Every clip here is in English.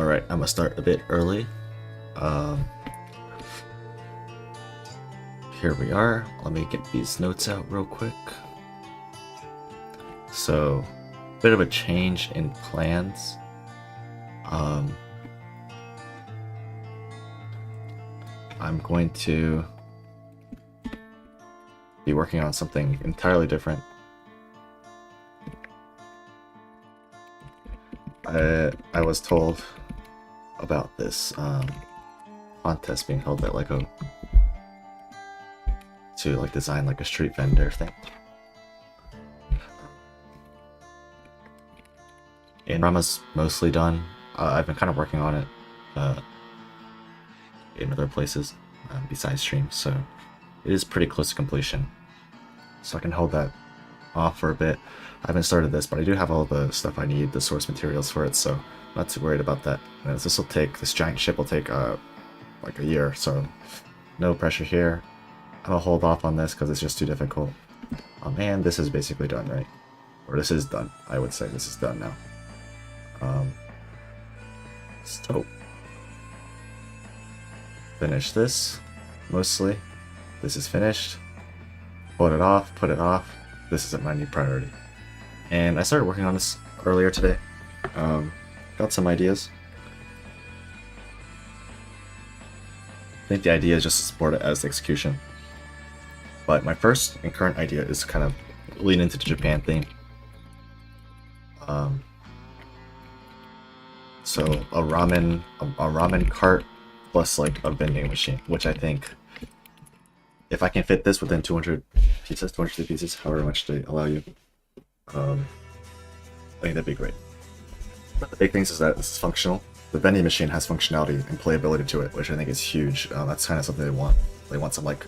Alright, I'm gonna start a bit early. Um, Here we are. Let me get these notes out real quick. So, bit of a change in plans. I'm going to be working on something entirely different. I was told about this contest being held at Lego to like design like a street vendor thing. And Rama's mostly done. I've been kind of working on it in other places besides stream, so it is pretty close to completion. So I can hold that off for a bit. I haven't started this, but I do have all the stuff I need, the source materials for it, so I'm not too worried about that. And this giant ship will take like a year, so no pressure here. I'm gonna hold off on this because it's just too difficult. And this is basically done, right? Or this is done. I would say this is done now. So finish this mostly. This is finished. Put it off. Put it off. This isn't my new priority. And I started working on this earlier today. Got some ideas. I think the idea is just to support it as the execution. But my first and current idea is kind of lean into the Japan theme. So a ramen cart plus like a vending machine, which I think if I can fit this within 200 pieces, 250 pieces, however much they allow you, I think that'd be great. But the big things is that this is functional. The vending machine has functionality and playability to it, which I think is huge. That's kind of something they want. They want some like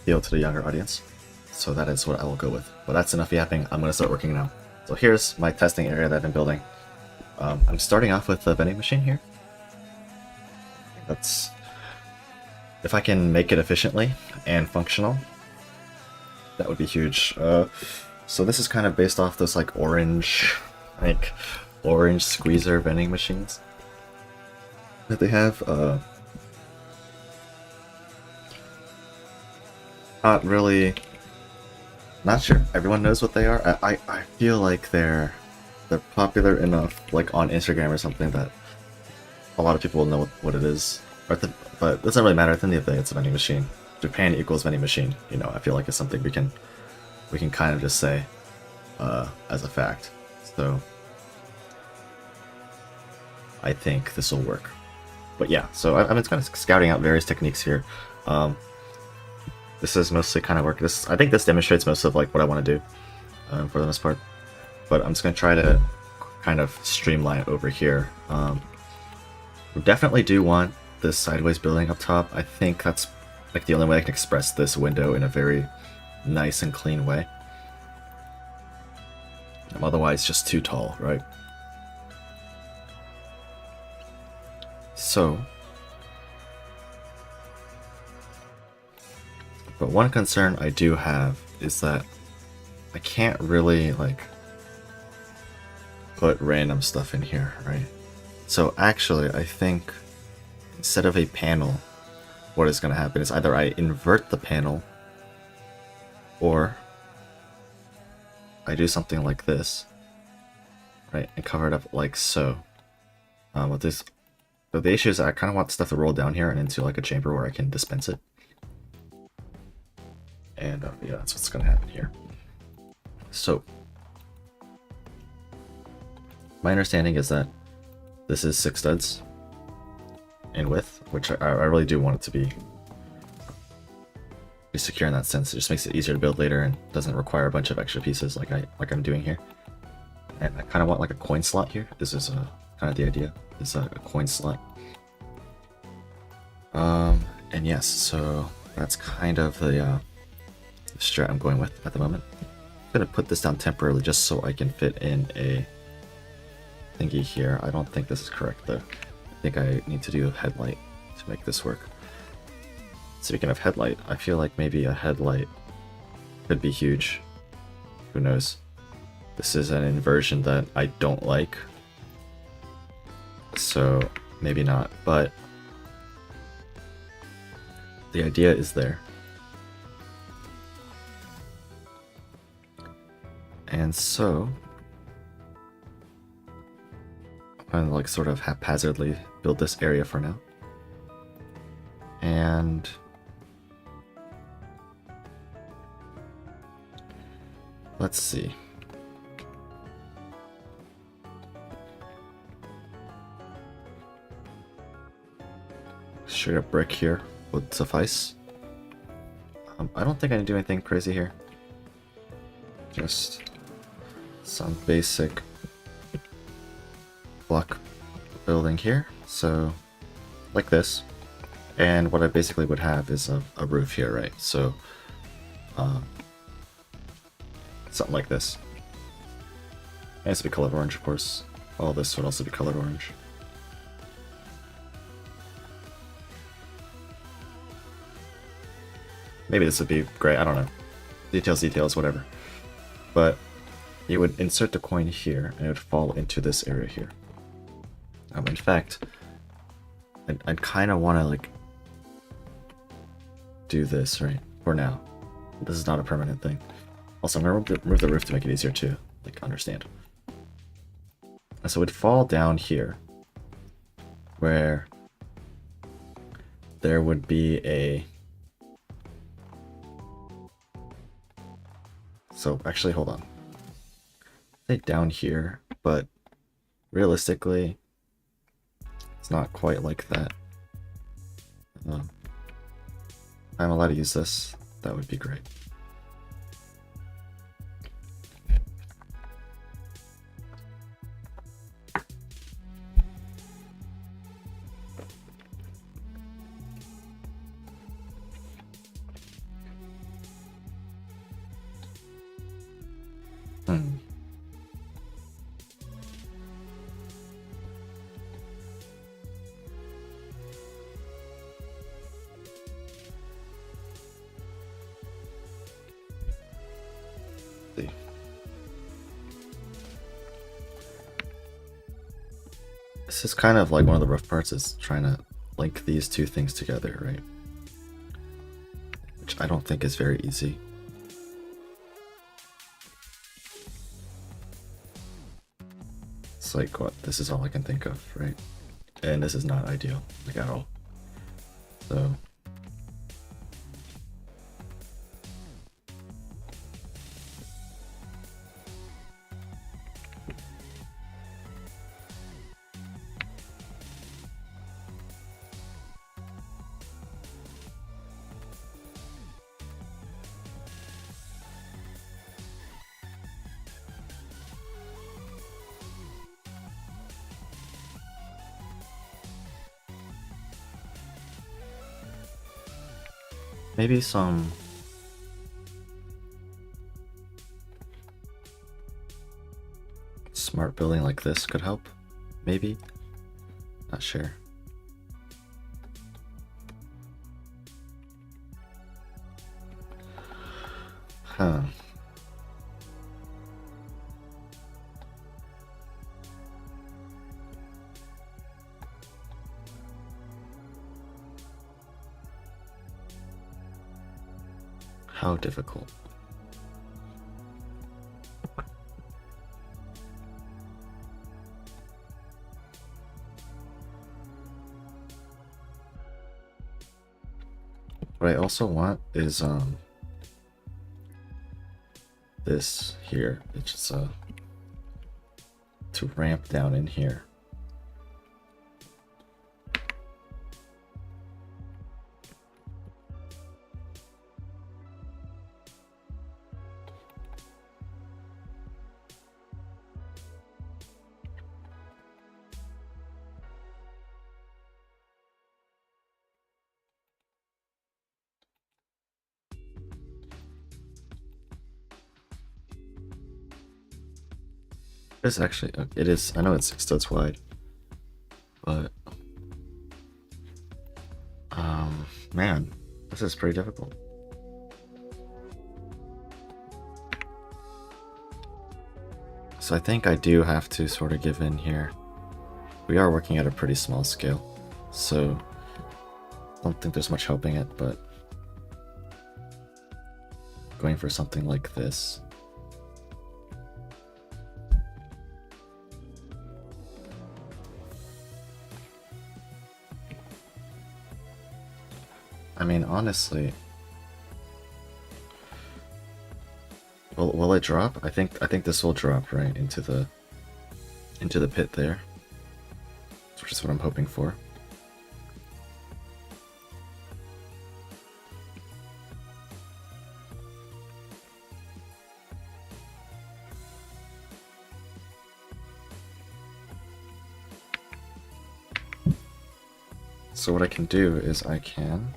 appeal to the younger audience. So that is what I will go with. But that's enough yapping. I'm gonna start working now. So here's my testing area that I've been building. I'm starting off with the vending machine here. That's if I can make it efficiently and functional, that would be huge. So this is kind of based off those like orange squeezer vending machines that they have. Not sure everyone knows what they are. I feel like they're popular enough, like on Instagram or something, that a lot of people will know what it is. But it doesn't really matter. At the end of the day, it's a vending machine. Japan equals vending machine. You know, I feel like it's something we can kind of just say as a fact. So I think this will work. But yeah, so I've been kind of scouting out various techniques here. This is mostly kind of work. I think this demonstrates most of like what I want to do for the most part. But I'm just going to try to kind of streamline it over here. We definitely do want this sideways building up top. I think that's like the only way I can express this window in a very nice and clean way. Otherwise, just too tall, right? So, but one concern I do have is that I can't really like put random stuff in here, right? So actually, I think instead of a panel, what is going to happen is either I invert the panel or I do something like this, right, and cover it up like so. With this, but the issue is I kind of want stuff to roll down here and into like a chamber where I can dispense it. And yeah, that's what's going to happen here. So my understanding is that this is 6 studs in width, which I really do want it to be secure in that sense. It just makes it easier to build later and doesn't require a bunch of extra pieces like I'm doing here. And I kind of want like a coin slot here. This is kind of the idea. Is a coin slot. And yes, so that's kind of the strat I'm going with at the moment. I'm gonna put this down temporarily just so I can fit in a thingy here. I don't think this is correct though. I think I need to do a headlight to make this work. Speaking of headlight, I feel like maybe a headlight could be huge. Who knows? This is an inversion that I don't like. so maybe not, but the idea is there. And so I'm going to like sort of haphazardly build this area for now. And let's see. Straight up brick here would suffice. I don't think I need to do anything crazy here. Just some basic block building here. So, like this. And what I basically would have is a roof here, right? So, something like this. It has to be colored orange, of course. All this would also be colored orange. Maybe this would be gray, I don't know. Details, whatever. But you would insert the coin here, and it would fall into this area here. In fact, I'd kind of want to, like, do this, right? For now. This is not a permanent thing. Also, I'm going to remove the roof to make it easier to, like, understand. So it would fall down here, where there would be a... So, actually, hold on. Say down here, but realistically, it's not quite like that. If I'm allowed to use this, that would be great. This is kind of like one of the rough parts is trying to link these two things together, right? Which I don't think is very easy. It's like, what? This is all I can think of, right? And this is not ideal, like at all. So... maybe some smart building like this could help. Maybe? Not sure. Huh. How difficult. What I also want is this here. It's just to ramp down in here. It's actually, it is, I know it's 6 studs wide, but, man, this is pretty difficult. So I think I do have to sort of give in here. we are working at a pretty small scale, so I don't think there's much helping it, but going for something like this. I mean, honestly, will it drop? I think this will drop right into the pit there, which is what I'm hoping for. So what I can do is I can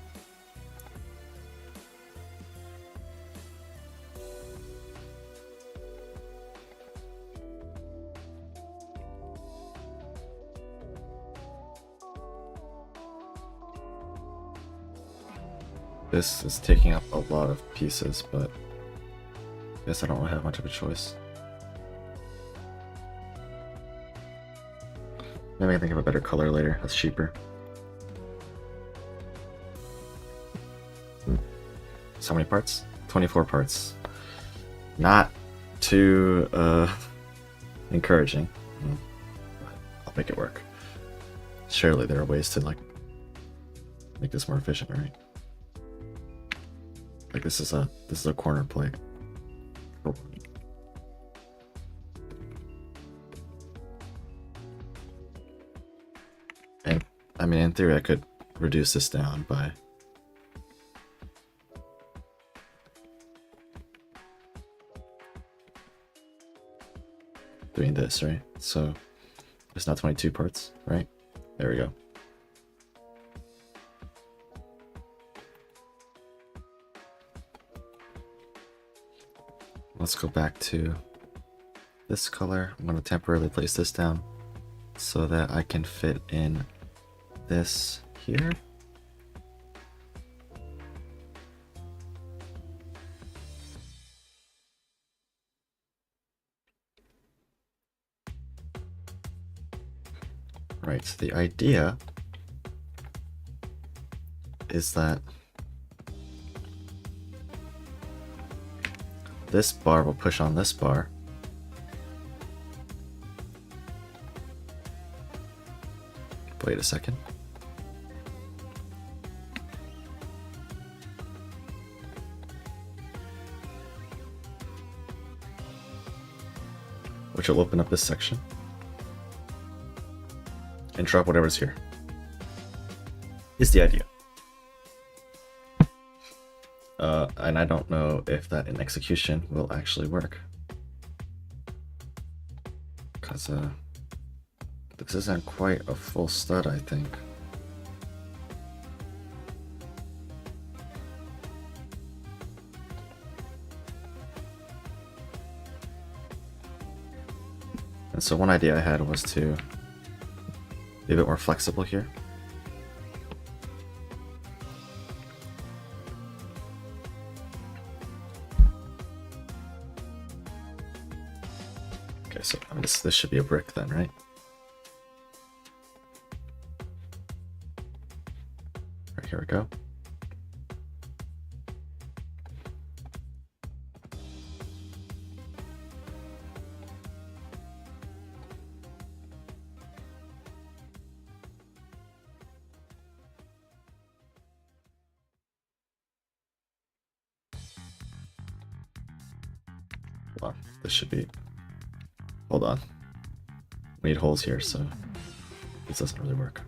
this is taking up a lot of pieces, but I guess I don't really have much of a choice. Maybe I can think of a better color later, that's cheaper. So how many parts? 24 parts. Not too encouraging. But I'll make it work. Surely there are ways to like make this more efficient, right? Like this is a corner plate. Oh. And I mean, in theory, I could reduce this down by doing this, right? So it's not 22 parts, right? There we go. Let's go back to this color. I'm going to temporarily place this down so that I can fit in this here. Right, so the idea is that this bar will push on this bar. Wait a second. Which will open up this section and drop whatever's here. Is the idea. And I don't know if that in execution will actually work. Because this isn't quite a full stud, I think. And so one idea I had was to be a bit more flexible here. Okay, so I mean, this should be a brick then, right? Right, here we go. Well, this should be... Hold on. We need holes here, so this doesn't really work.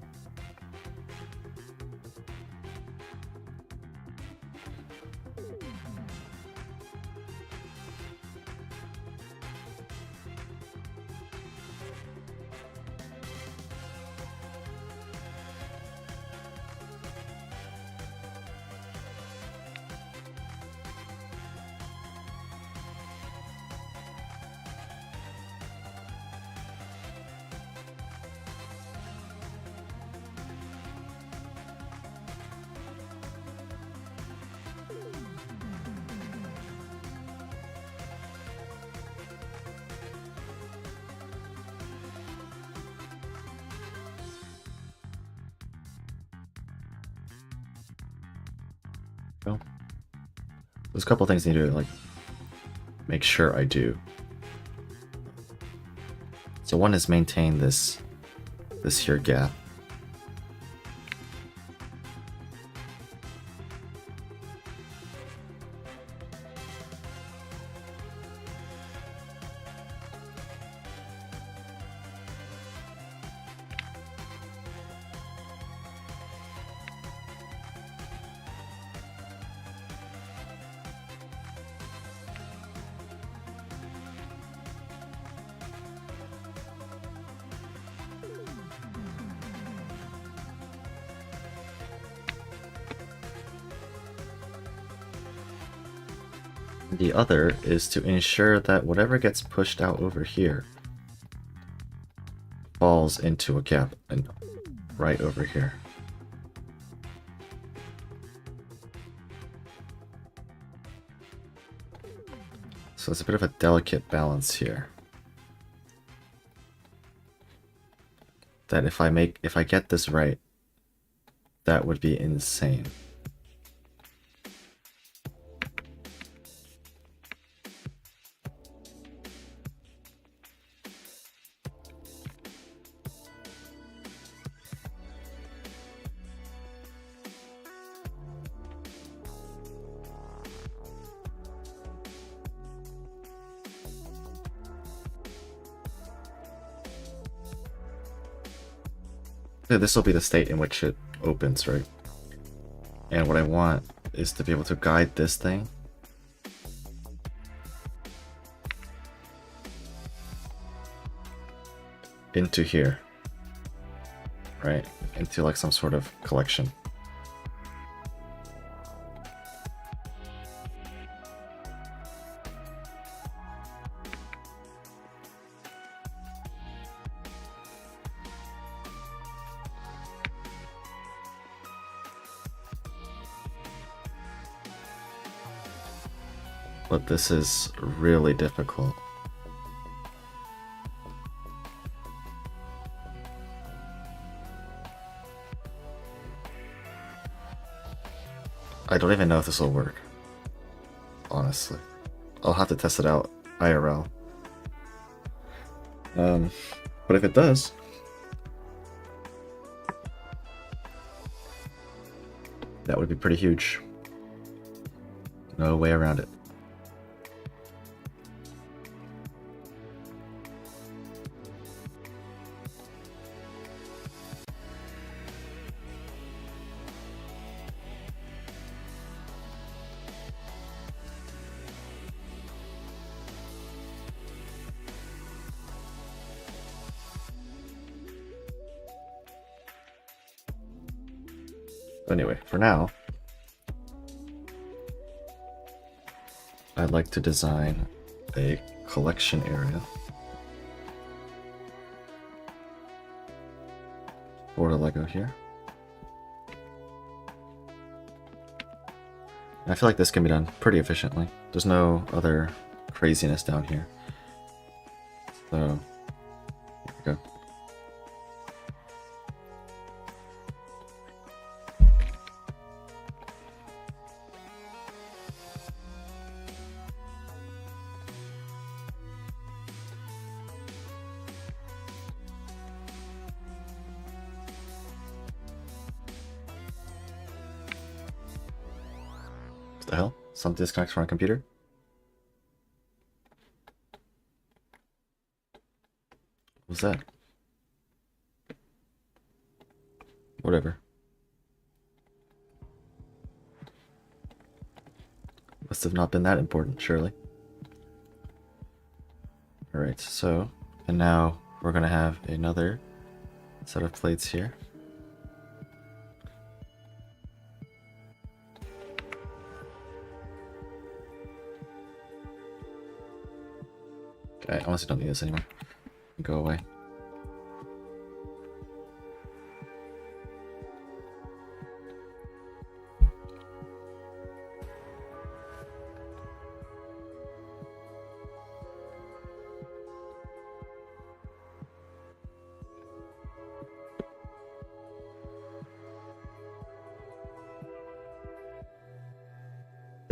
go. There's a couple things I need to like make sure I do. So one is maintain this here gap. The other is to ensure that whatever gets pushed out over here falls into a gap and right over here. So it's a bit of a delicate balance here. That if I get this right, that would be insane. This will be the state in which it opens, right? And what I want is to be able to guide this thing into here, right? Into like some sort of collection. But this is really difficult. I don't even know if this will work, honestly. I'll have to test it out IRL. But if it does, that would be pretty huge. No way around it. Anyway, for now, I'd like to design a collection area for the Lego here. I feel like this can be done pretty efficiently. There's no other craziness down here. So, here we go. What the hell? Something disconnects from my computer? What was that? Whatever. Must have not been that important, surely. Alright, so, and now we're gonna have another set of plates here. Okay, I honestly don't need this anymore. Go away.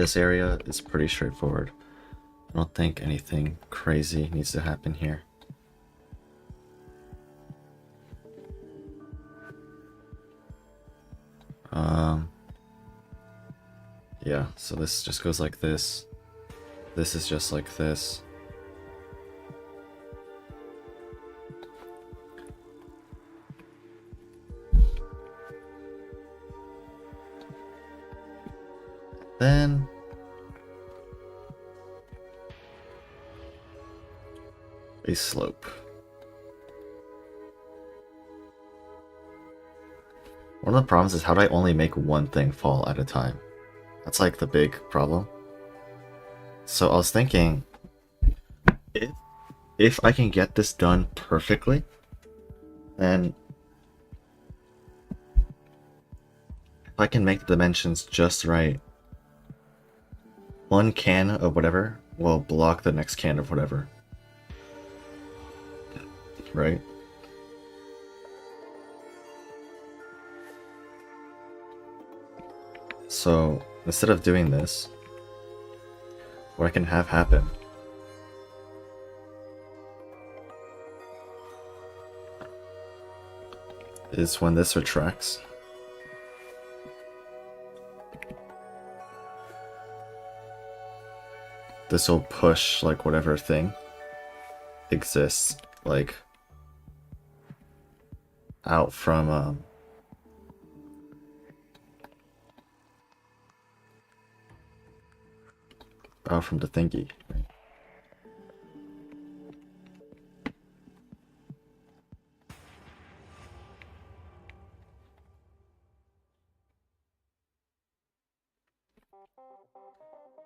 this area is pretty straightforward. I don't think anything crazy needs to happen here. Yeah, so this just goes like this. This is just like this. Then a slope. One of the problems is, how do I only make one thing fall at a time? That's like the big problem. So I was thinking, if I can get this done perfectly, then if I can make the dimensions just right, one can of whatever will block the next can of whatever. Right? So instead of doing this, what I can have happen is, when this retracts, this will push like whatever thing exists like out from the thingy. Right?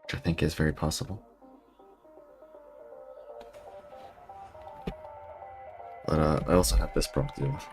Which I think is very possible. But I also have this problem to deal with.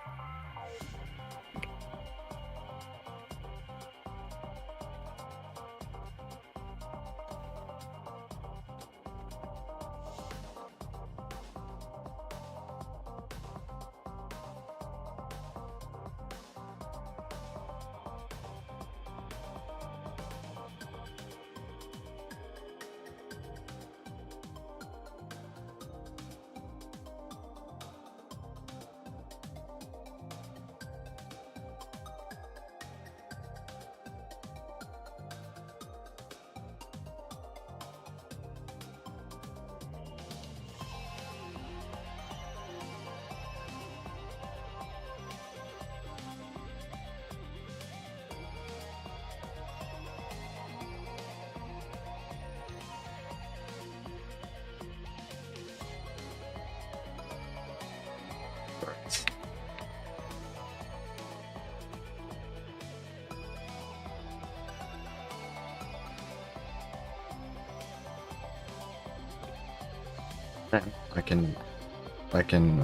I can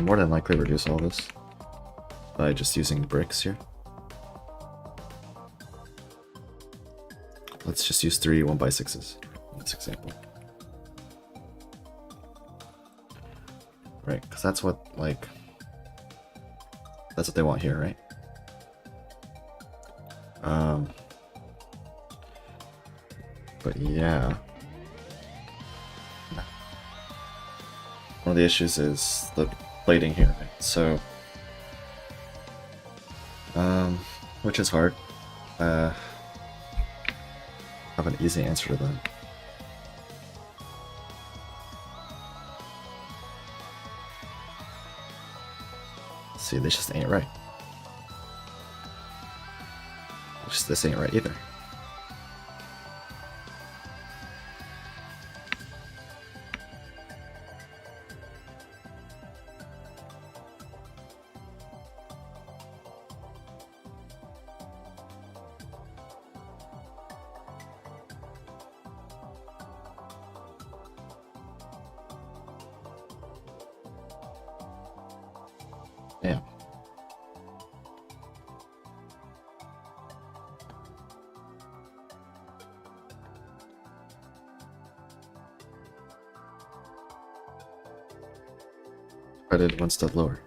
more than likely reduce all this by just using bricks here. Let's just use 3 1x6s in this example. Right, because that's what they want here, right? But yeah. One of the issues is the plating here, right? So, which is hard. I have an easy answer to that. See, this just ain't right. This ain't right either. Yeah. I did one step lower.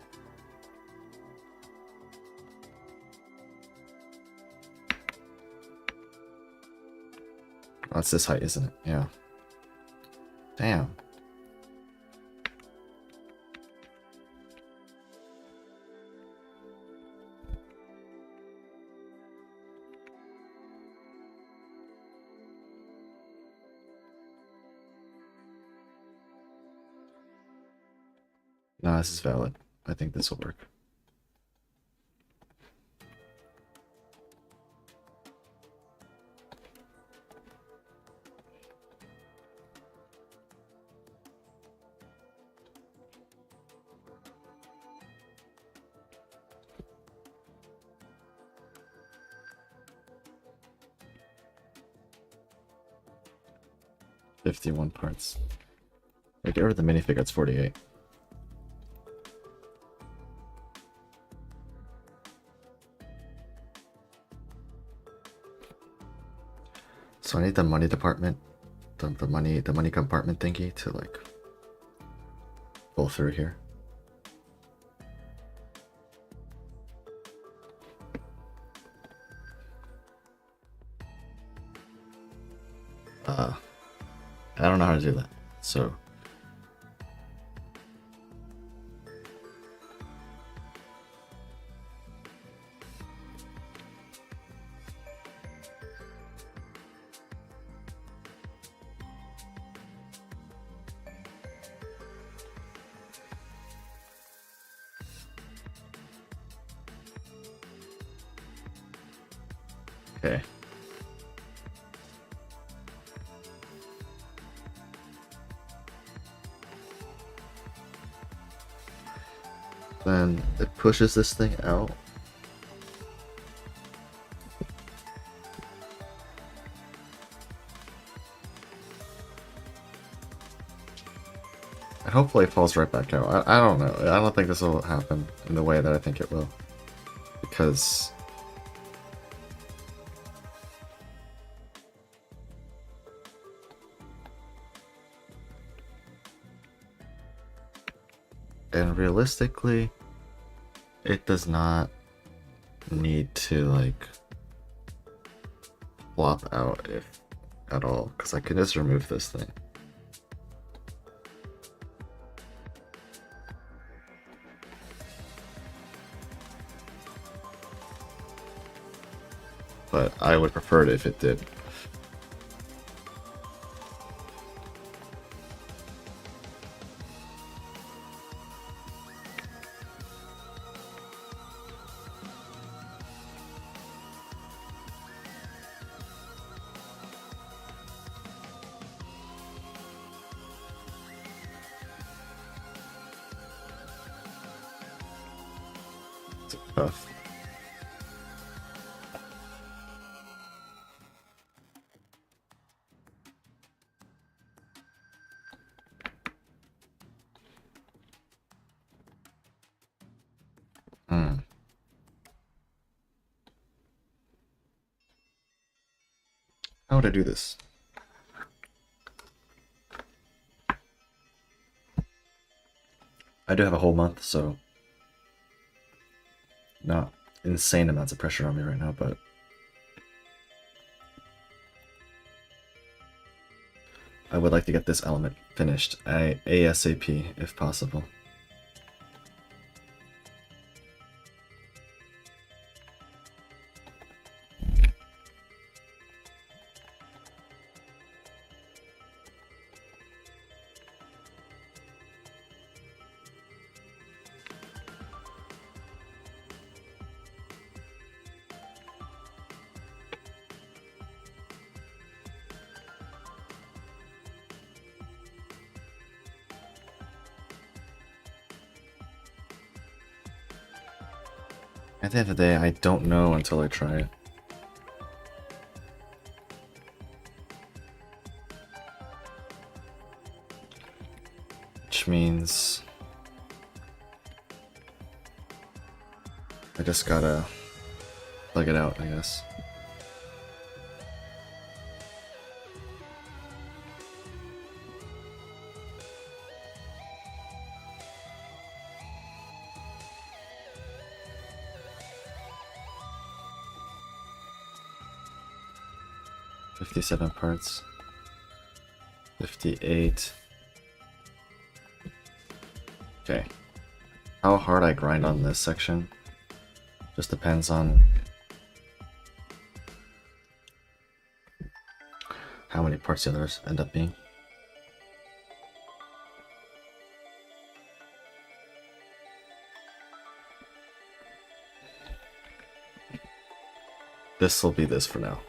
That's this height, isn't it? Yeah. Damn. No, this is valid. I think this will work. $51 parts. Wait, get rid of the minifigure, it's 48. So I need the money department, the money compartment thingy to like pull through here. I don't know how to do that, so okay. Then it pushes this thing out. And hopefully it falls right back out. I don't know. I don't think this will happen in the way that I think it will. Because and realistically, it does not need to like flop out if at all, because I can just remove this thing. But I would prefer it if it did. It's tough. How would I do this? I do have a whole month, so not insane amounts of pressure on me right now, but I would like to get this element finished ASAP if possible. At the end of the day, I don't know until I try it. Which means I just gotta plug it out, I guess. $57 parts. 58. Okay. How hard I grind on this section just depends on how many parts the others end up being. This will be this for now.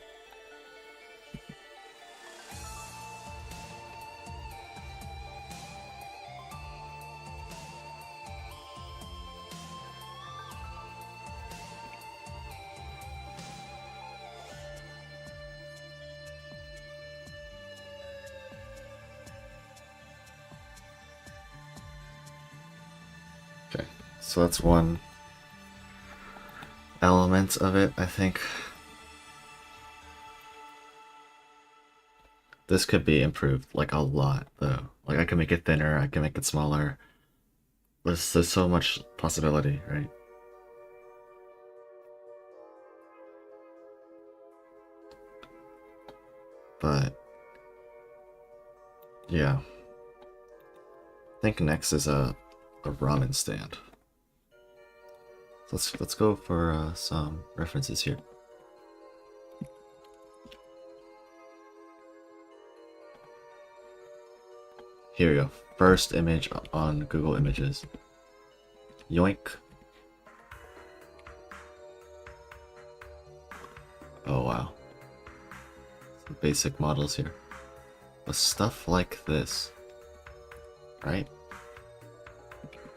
Okay, so that's one element of it, I think. This could be improved, like, a lot, though. Like, I can make it thinner, I can make it smaller. There's so much possibility, right? But, yeah. I think next is a ramen stand. Let's go for some references here. Here we go. First image on Google Images. Yoink. Oh wow. Some basic models here. But stuff like this, right?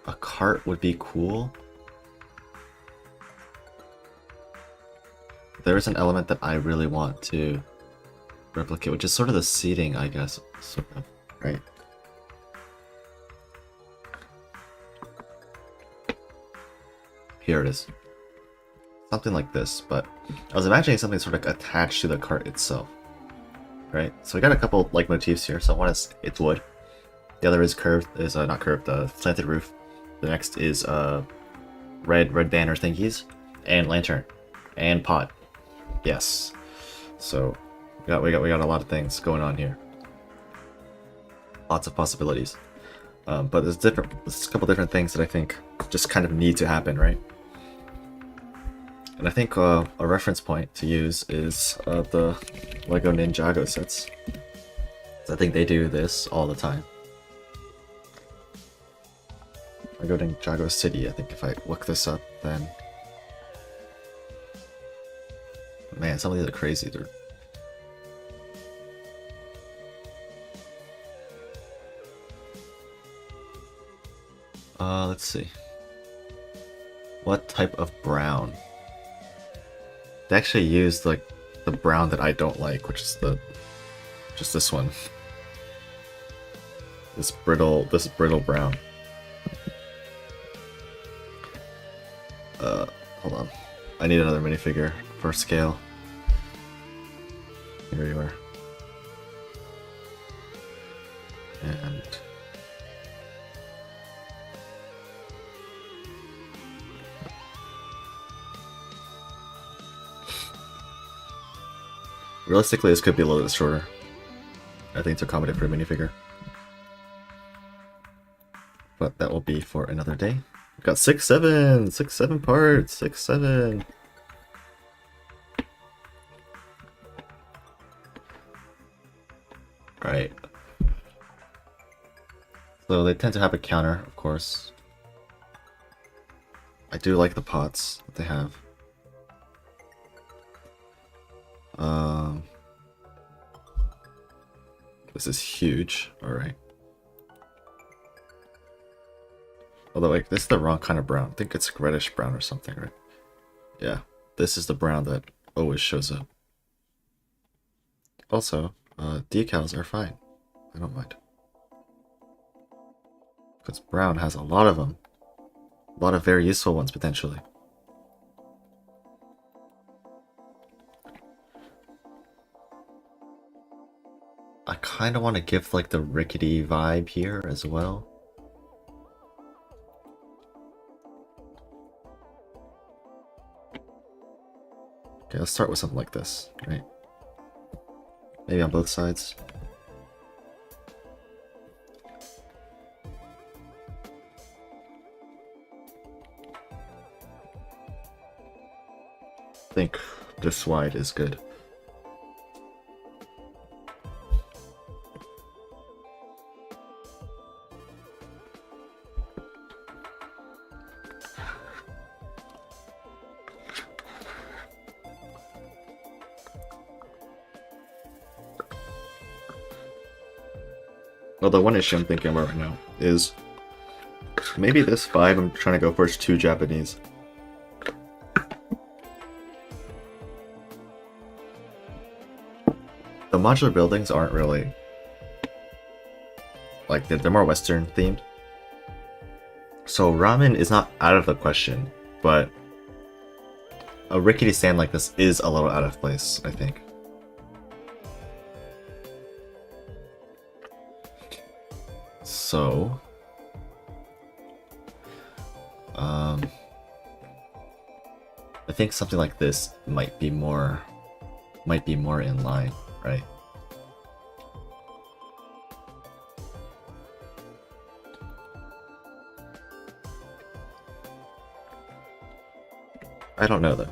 A cart would be cool. There is an element that I really want to replicate, which is sort of the seating, I guess, sort of, right? Here it is. Something like this, but I was imagining something sort of attached to the cart itself, right? So we got a couple like motifs here. So one is it's wood. The other is curved, not curved, slanted roof. The next is red banner thingies, and lantern, and pot. Yes. So we got a lot of things going on here. Lots of possibilities. But there's a couple different things that I think just kind of need to happen, right? And I think a reference point to use is the Lego Ninjago sets. I think they do this all the time. Lego Ninjago City, I think if I look this up, then... Man, some of these are crazy, dude. Let's see. What type of brown? They actually used like the brown that I don't like, which is just this one. This brittle brown. Hold on. I need another minifigure for scale. Here you are. And realistically, this could be a little bit shorter. I think to accommodate for a minifigure. But that will be for another day. We've got 6-7 parts, 6-7. Right. So they tend to have a counter, of course. I do like the pots that they have. This is huge. Alright. Although, like, this is the wrong kind of brown. I think it's reddish brown or something, right? Yeah. This is the brown that always shows up. Also, decals are fine. I don't mind. Because brown has a lot of them. A lot of very useful ones, potentially. I kind of want to give, like, the rickety vibe here as well. Okay, let's start with something like this, right? Maybe on both sides. think this wide is good. Well, the one issue I'm thinking about right now is maybe this 5 I'm trying to go for is too Japanese. The modular buildings aren't really like they're more Western themed. So ramen is not out of the question, but a rickety stand like this is a little out of place, I think. So, I think something like this might be more in line, right? I don't know though.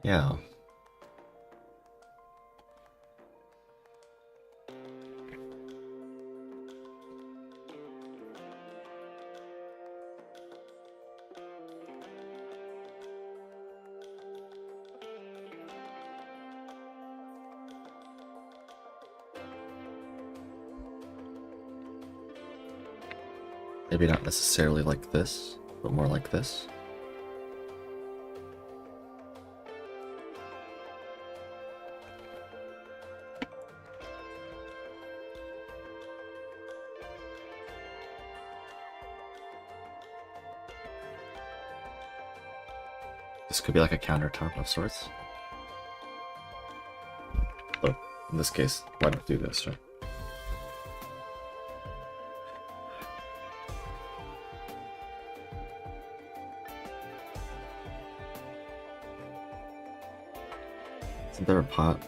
Yeah. Maybe not necessarily like this, but more like this. This could be like a countertop of sorts. But in this case, why not do this, right? Isn't there a pot?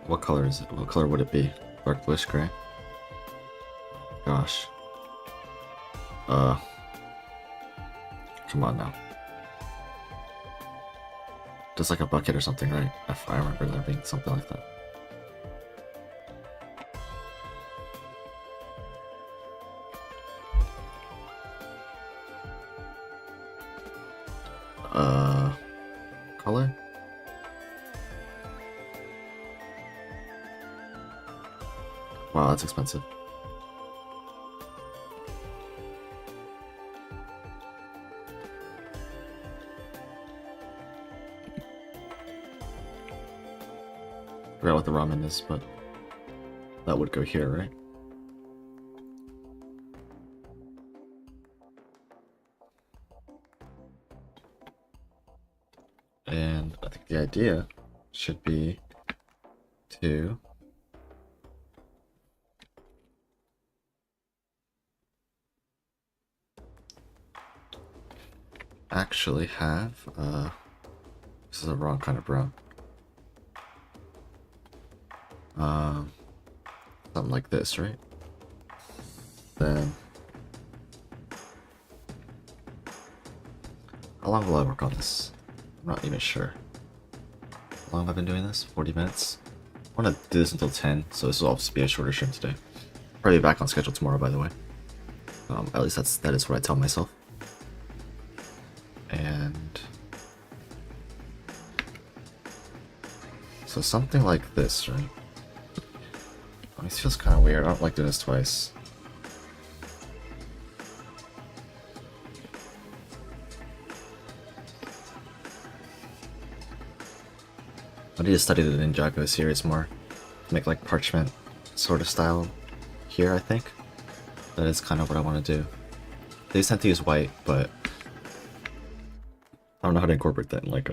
What color is it? What color would it be? Dark bluish gray? Gosh. Come on now. Just like a bucket or something, right? I remember there being something like that. Color? Wow, that's expensive. I forgot what the ramen is, but that would go here, right? And I think the idea should be to actually have this is the wrong kind of brown. Something like this, right? Then how long will I work on this? I'm not even sure. How long have I been doing this? 40 minutes? I want to do this until 10, so this will also be a shorter stream today. Probably back on schedule tomorrow, by the way. At least that is what I tell myself. And so something like this, right? This feels kind of weird. I don't like doing this twice. I need to study the Ninjago series more. Make like parchment sort of style here, I think. That is kind of what I want to do. They tend to use white, but I don't know how to incorporate that in like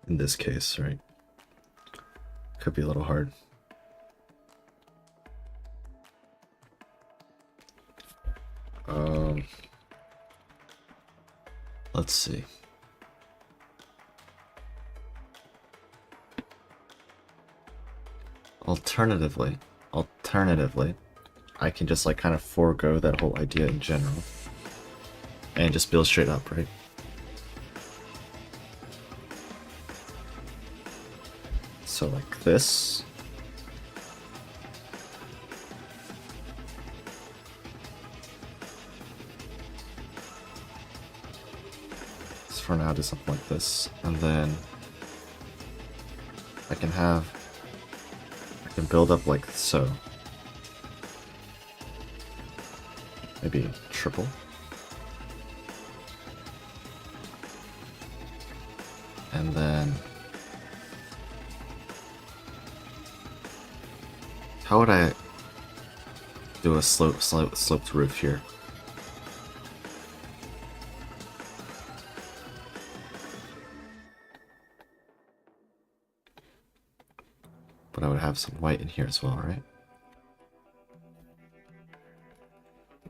in this case, right? Could be a little hard. Let's see. alternatively, I can just like kind of forego that whole idea in general and just build straight up, right? So like this. So for now, do something like this, and then I can build up like so. Maybe triple. And then how would I do a sloped roof here? But I would have some white in here as well, right?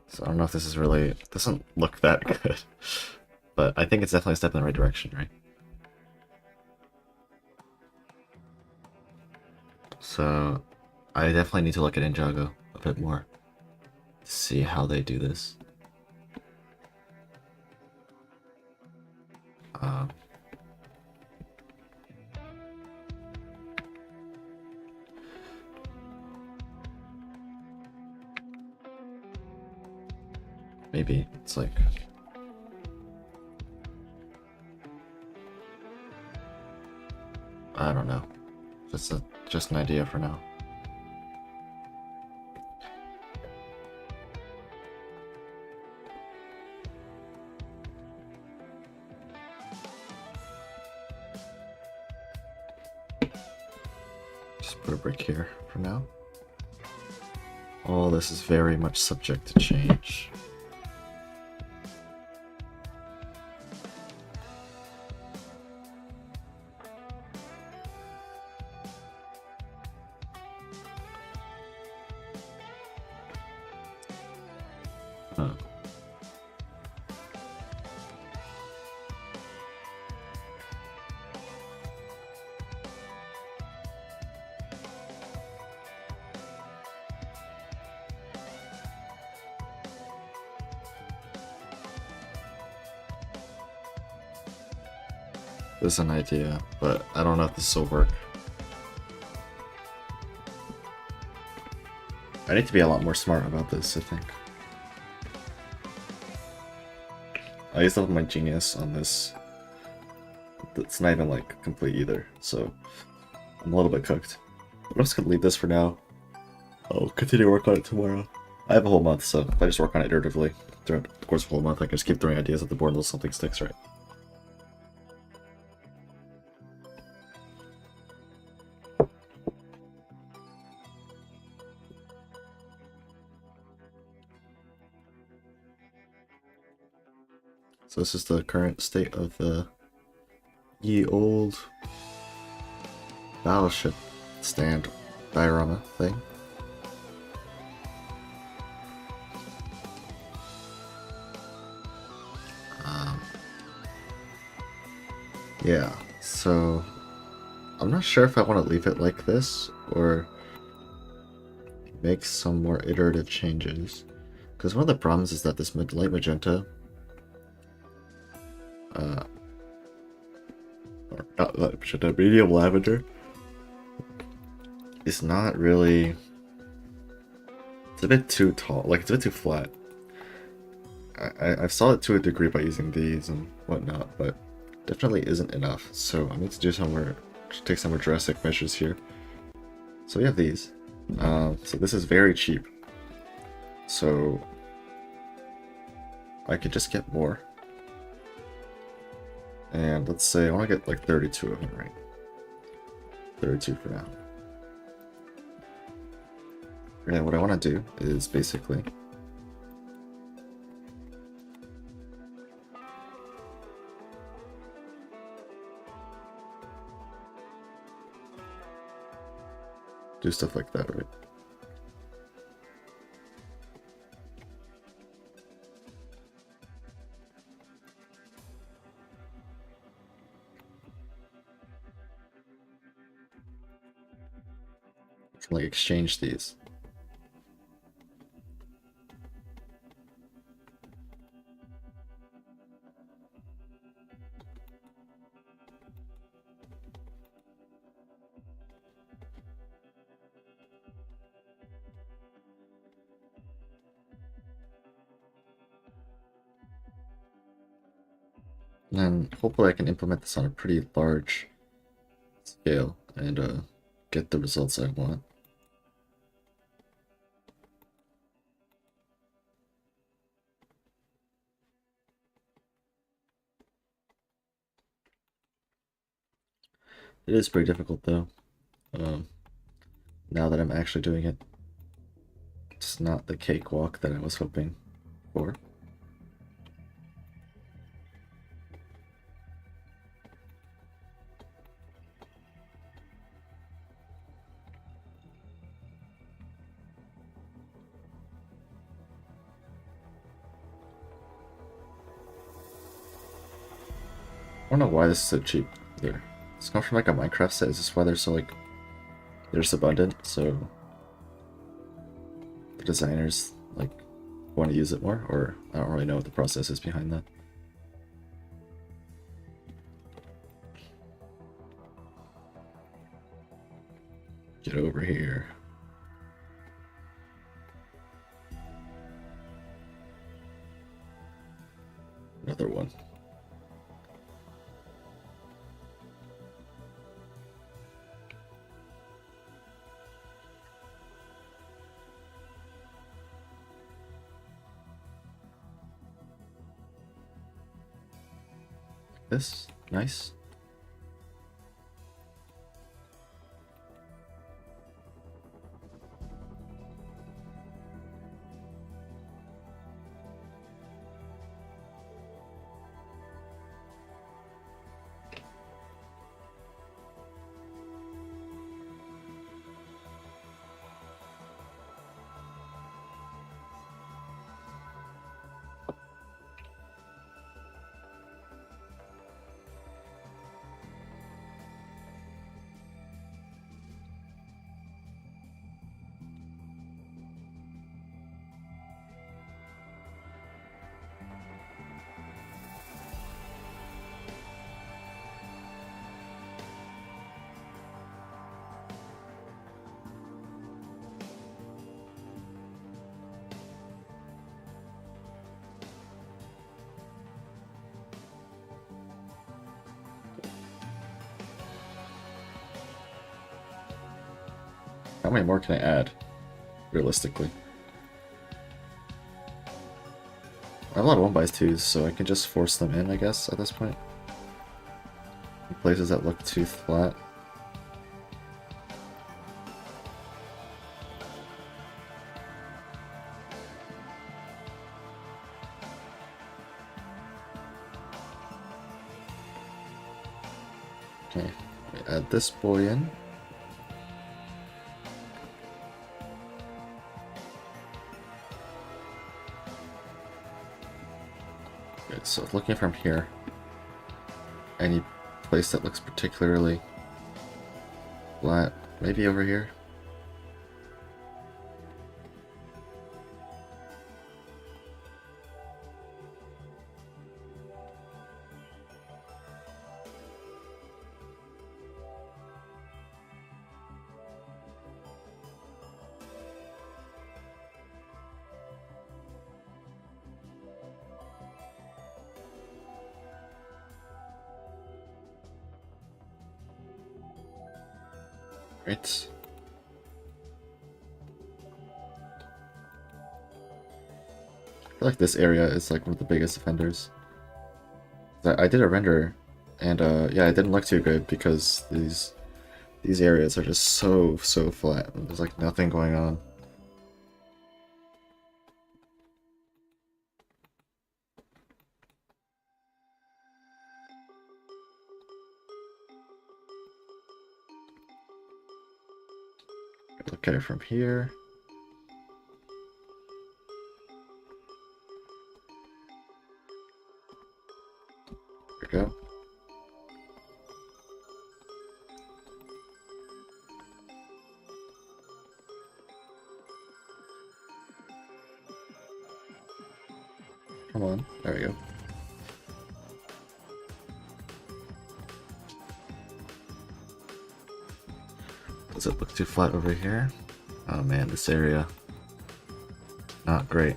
So I don't know if this is really, it doesn't look that good, but I think it's definitely a step in the right direction, right? So I definitely need to look at Ninjago a bit more to see how they do this. Maybe it's like I don't know. Just an idea for now. Just put a brick here for now. All this is very much subject to change. Huh. This is an idea, but I don't know if this will work. I need to be a lot more smart about this, I think. I used to have my genius on this. It's not even like complete either, so I'm a little bit cooked. I'm just gonna leave this for now. I'll continue to work on it tomorrow. I have a whole month, so if I just work on it iteratively throughout the course of a whole month, I can just keep throwing ideas at the board until something sticks, right? So this is the current state of the ye old battleship stand diorama thing. Yeah, so I'm not sure if I want to leave it like this or make some more iterative changes. Because one of the problems is that this light magenta, or not light magenta, medium lavender, is not really. It's a bit too tall, like it's a bit too flat. I've saw it to a degree by using these and whatnot, but definitely isn't enough. So I need to do take some more drastic measures here. So we have these. So this is very cheap. So I could just get more. And let's say I want to get like 32 of them, right? 32 for now. And what I want to do is basically do stuff like that, right? can like exchange these. And then hopefully I can implement this on a pretty large scale and get the results I want. It is pretty difficult though. Now that I'm actually doing it, it's not the cakewalk that I was hoping for. I don't know why this is so cheap either. It's come from like a Minecraft set. Is this why they're so like they're just abundant? So the designers like want to use it more, or I don't really know what the process is behind that. Get over here. Another one. This nice. How many more can I add, realistically? I have a lot of 1x2s, so I can just force them in, I guess, at this point. In places that look too flat. Okay, add this boy in. Okay, so looking from here, any place that looks particularly flat, maybe over here. Right. I feel like this area is like one of the biggest offenders. I did a render, and yeah, it didn't look too good because these areas are just so flat. There's like nothing going on. Look at it from here. There we go. on. There we go. Does it look too flat over here? Oh man, this area, not great.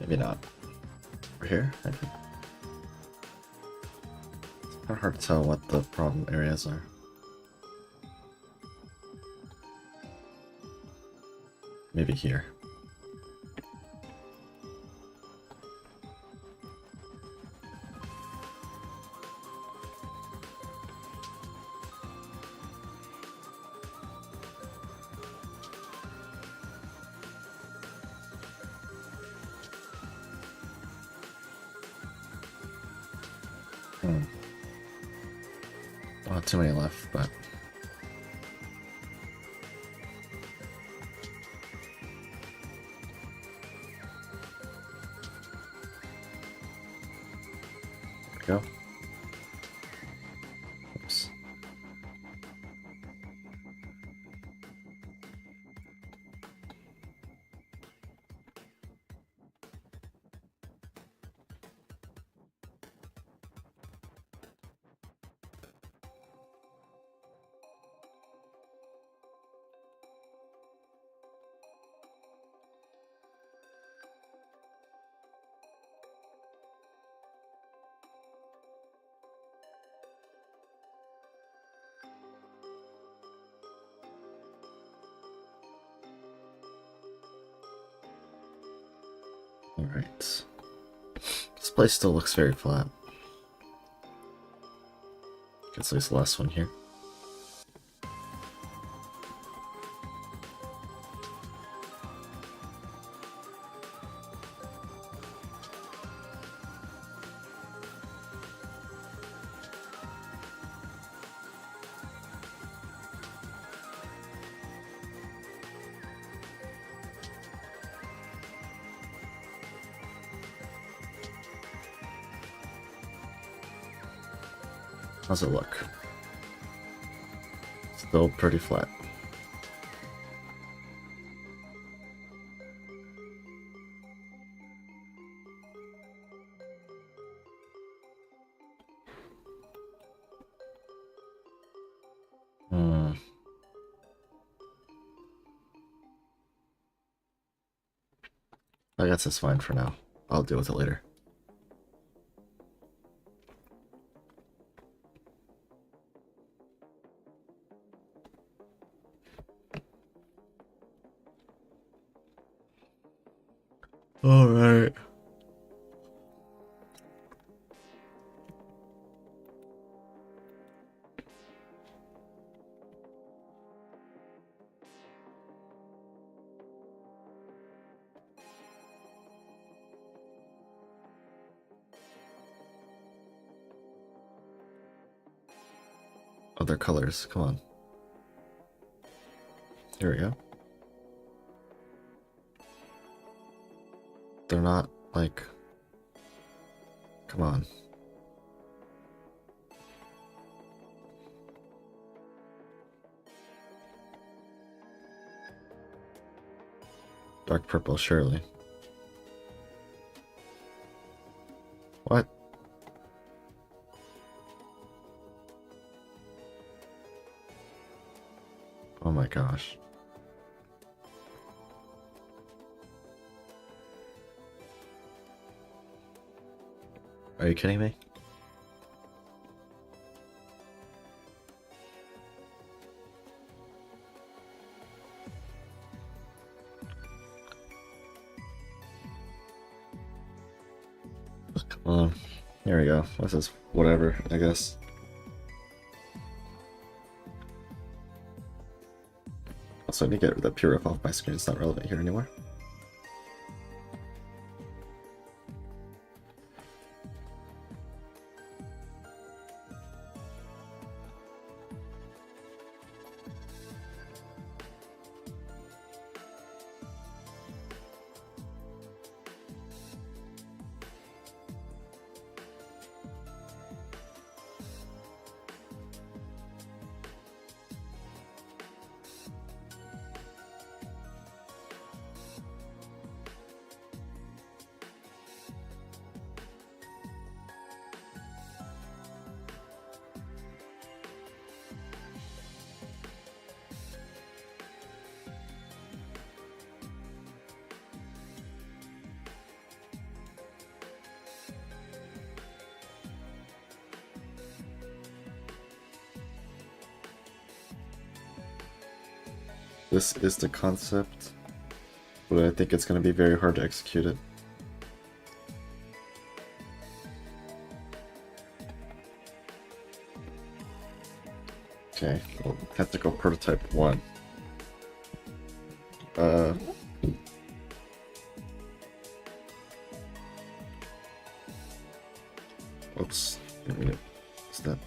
Maybe not. Over here, I think. It's kind of hard to tell what the problem areas are. Maybe here. Not too many left, but there we go. Oops. Alright. This place still looks very flat. Guess there's the last one here. How's it look? Still pretty flat. I guess it's fine for now. I'll deal with it later. Alright. Other colors, come on. Here we go. They're not like... Come on. Dark purple, surely. What? Oh my gosh. Are you kidding me? Come on. Here we go. This is whatever, I guess. Also, I need to get the pure off my screen. It's not relevant here anymore. This is the concept, but I think it's going to be very hard to execute it. Okay, well, tentacle prototype 1. Oops, give me a step.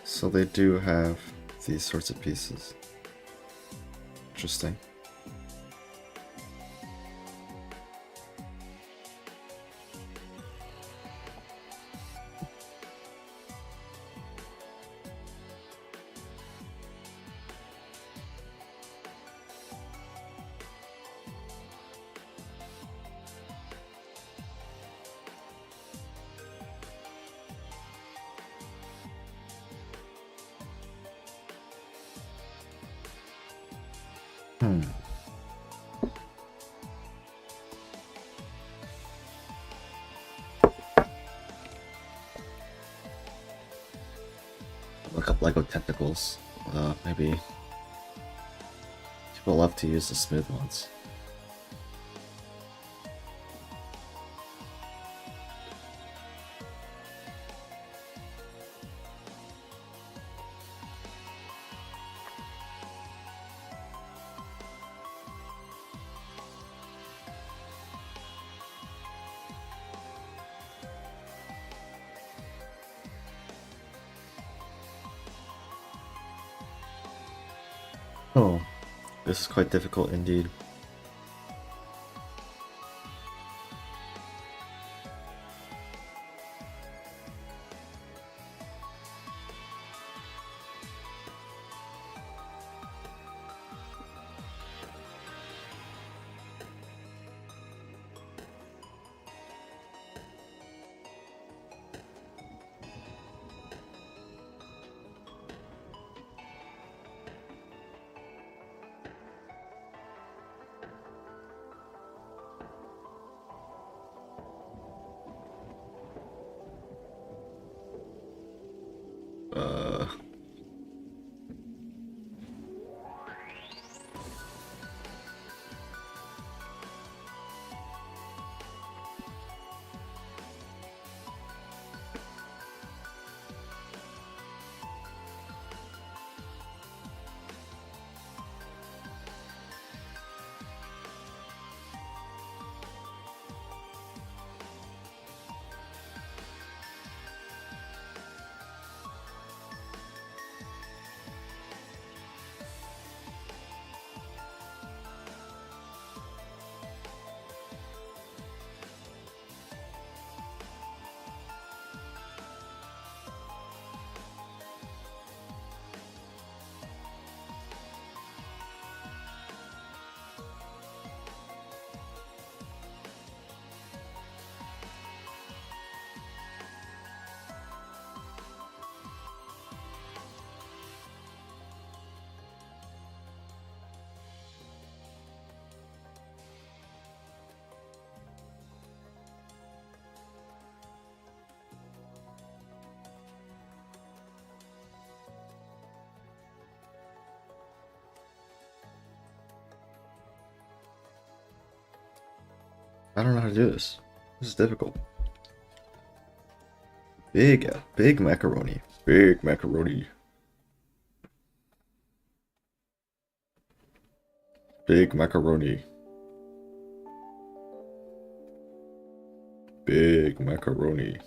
So they do have these sorts of pieces. Interesting. Look up Lego tentacles. Maybe people love to use the smooth ones. Oh, this is quite difficult indeed. I don't know how to do this. This is difficult. Big macaroni. Big macaroni. Big macaroni. Big macaroni.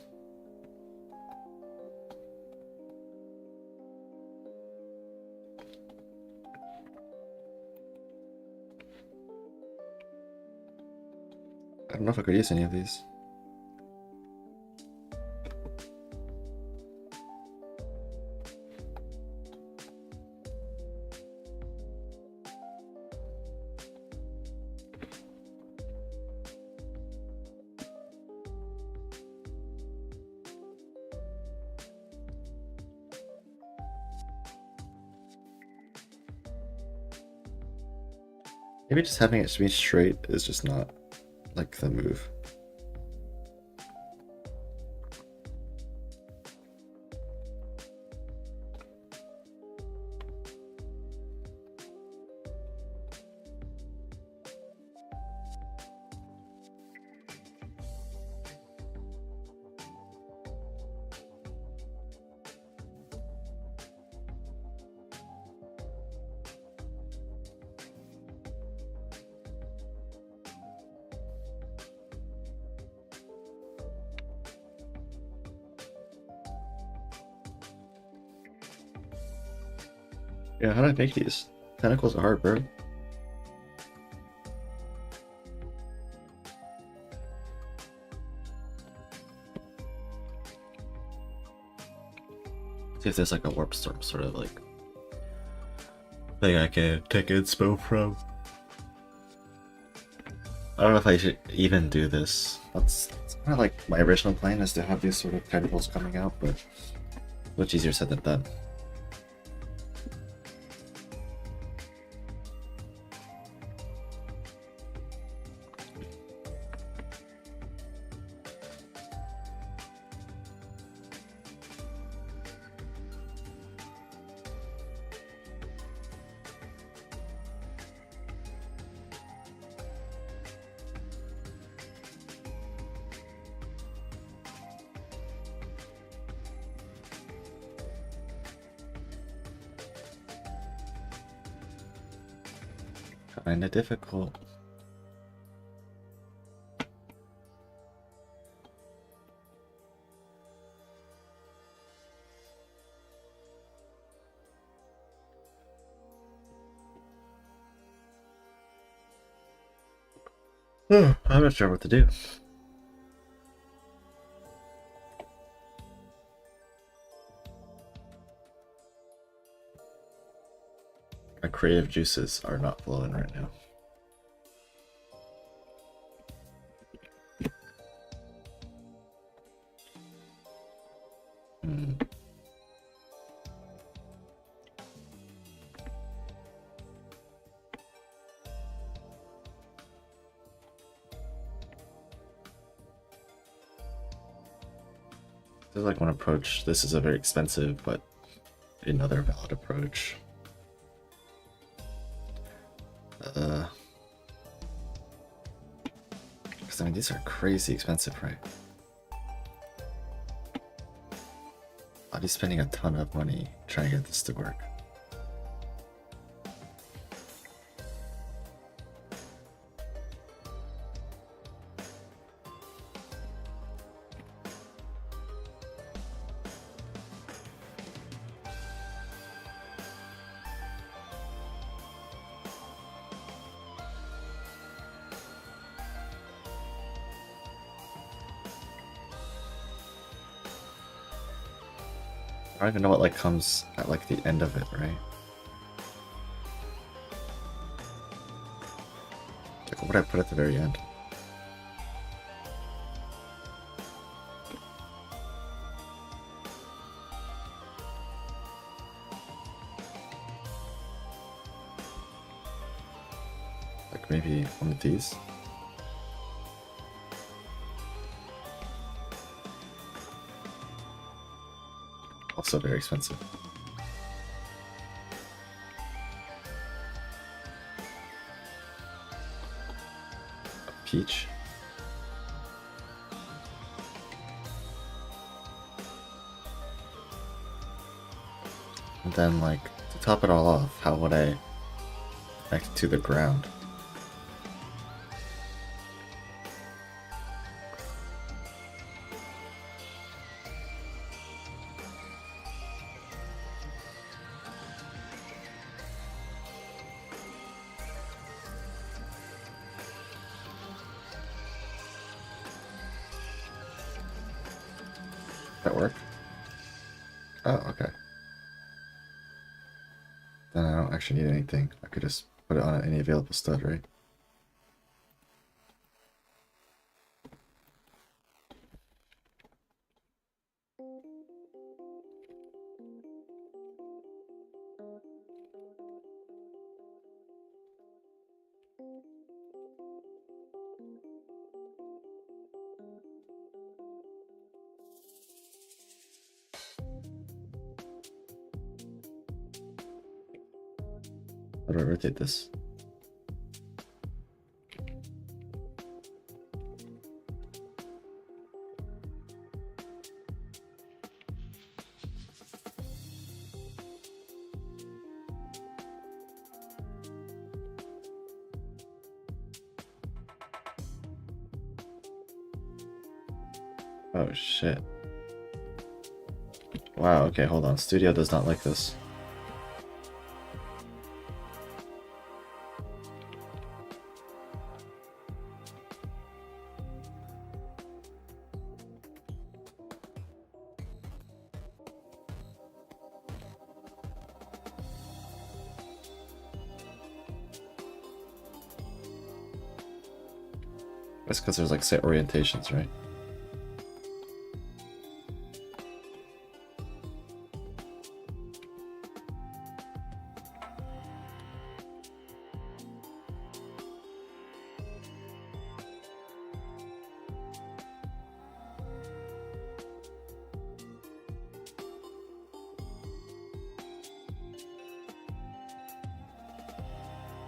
I don't know if I could use any of these. Maybe just having it be straight is just not like the move. Yeah, how do I make these? Tentacles are hard, bro. See if there's like a warp storm sort of like thing I can take inspo from. I don't know if I should even do this. That's kind of like my original plan is to have these sort of tentacles coming out, but much easier said than done. Kinda difficult. I'm not sure what to do. My creative juices are not flowing right now. There's like one approach. This is a very expensive, but another valid approach. Because I mean, these are crazy expensive, right? I'll be spending a ton of money trying to get this to work. I don't even know what like comes at like the end of it, right? Like what would I put at the very end? Like maybe one of these? Also very expensive. A peach. And then like to top it all off, how would I connect it to the ground? That work? Oh, okay. Then I don't actually need anything. I could just put it on any available stud, right? How do I rotate this? Oh shit. Wow, okay, hold on. Studio does not like this. That's because there's like set orientations, right?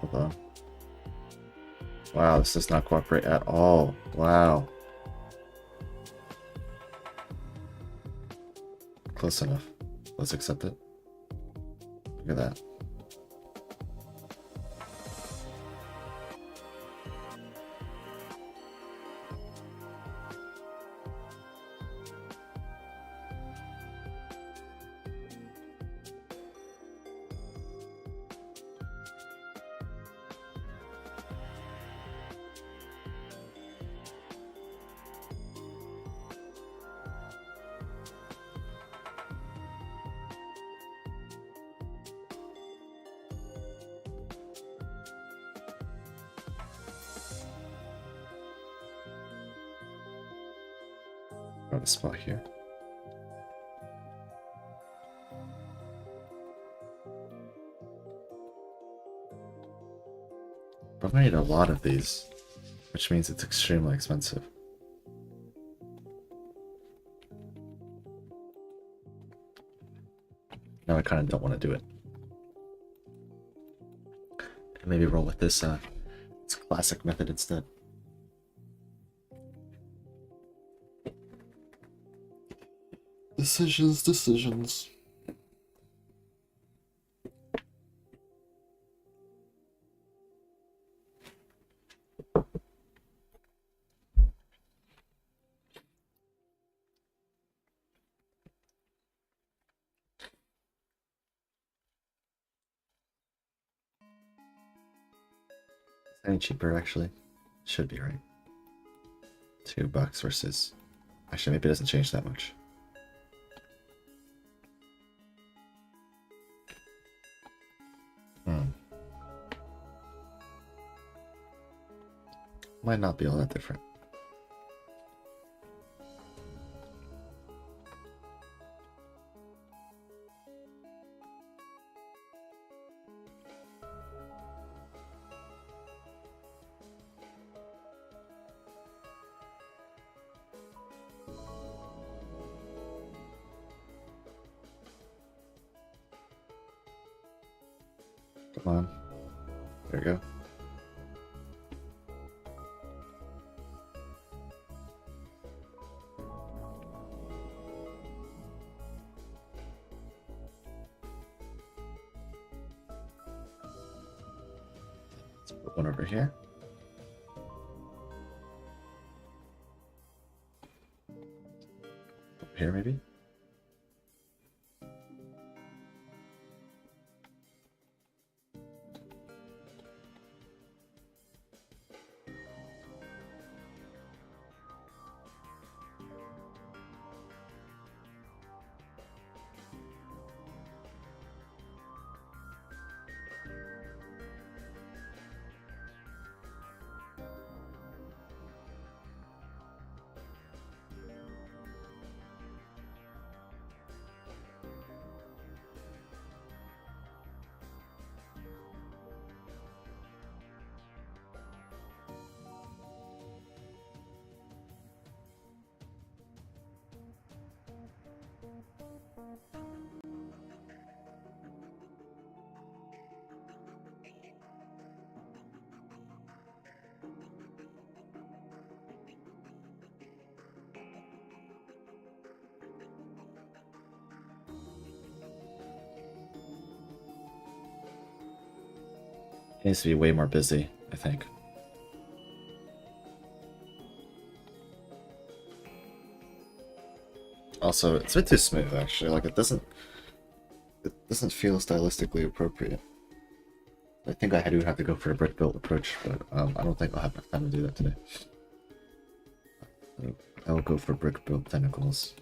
Hold on. Wow, this does not cooperate at all. Wow. Close enough. Let's accept it. Look at that. Got a spot here. But I need a lot of these, which means it's extremely expensive. Now I kind of don't want to do it. Maybe roll with this classic method instead. Decisions. Any cheaper, actually? Should be, right? $2 versus... Actually, maybe it doesn't change that much. Might not be all that different. Come on. There you go. Let's put one over here. Over here, maybe? It needs to be way more busy, I think. Also, it's a bit too smooth, actually. Like, it doesn't feel stylistically appropriate. I think I do have to go for a brick built approach, but I don't think I'll have enough time to do that today. I will go for brick built tentacles.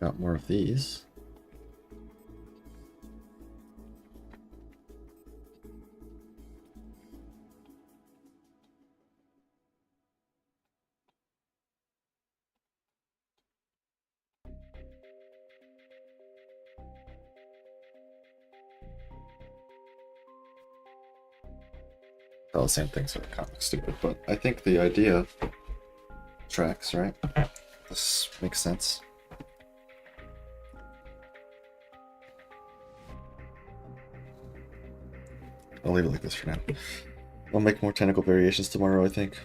Got more of these. All the same things are kind of stupid, but I think the idea tracks, right? This makes sense. I'll leave it like this for now. I'll make more technical variations tomorrow, I think.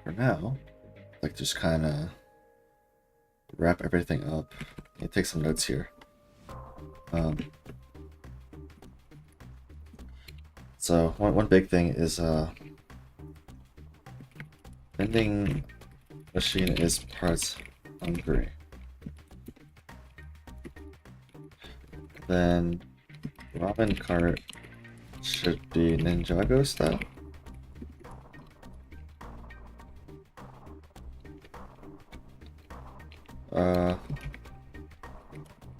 For now, like just kind of wrap everything up. Let me take some notes here. So one big thing is vending machine is parts hungry. Then ramen cart should be Ninjago style.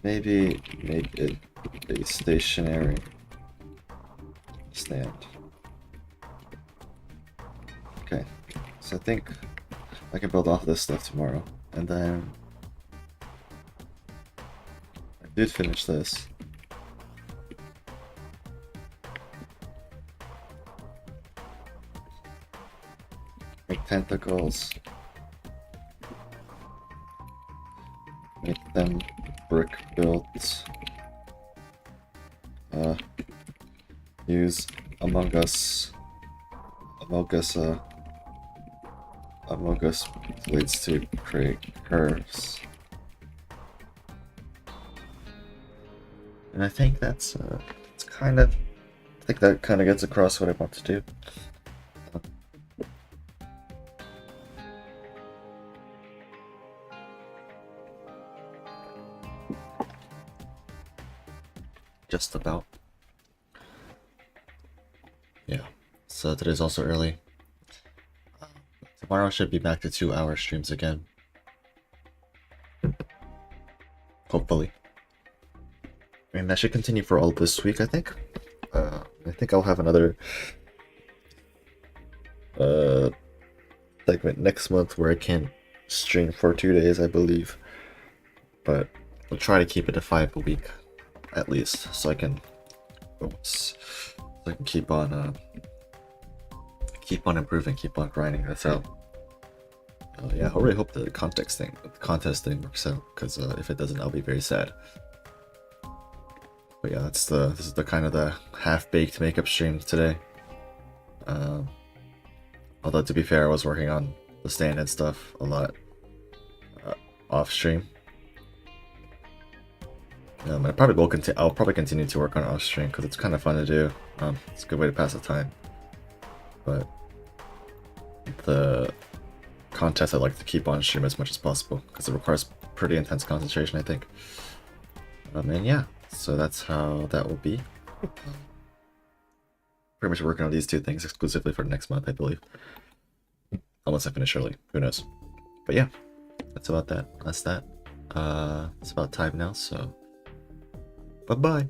Maybe make it a stationary stand. Okay, so I think I can build off of this stuff tomorrow, and then I did finish this. Make tentacles. Make them brick built. Use Among Us plates to create curves. And I think that's it's kind of, I think that kind of gets across what I want to do. Just about. Yeah. So today's also early. Tomorrow should be back to 2-hour streams again. Hopefully. And that should continue for all this week, I think. I think I'll have another segment next month where I can stream for 2 days, I believe. But I'll try to keep it to 5 a week, at least, so I can keep on improving, keep on grinding this out. Yeah, I really hope the contest thing works out, because if it doesn't, I'll be very sad. But yeah, this is the kind of the half-baked makeup stream today. Although to be fair, I was working on the stand and stuff a lot off stream. I probably will I'll probably continue to work on it off stream because it's kind of fun to do. It's a good way to pass the time. But the contest I like to keep on stream as much as possible because it requires pretty intense concentration, I think. And yeah, so that's how that will be. Pretty much working on these two things exclusively for next month, I believe. Unless I finish early, who knows. But yeah, that's about that. That's that. It's about time now, so bye-bye.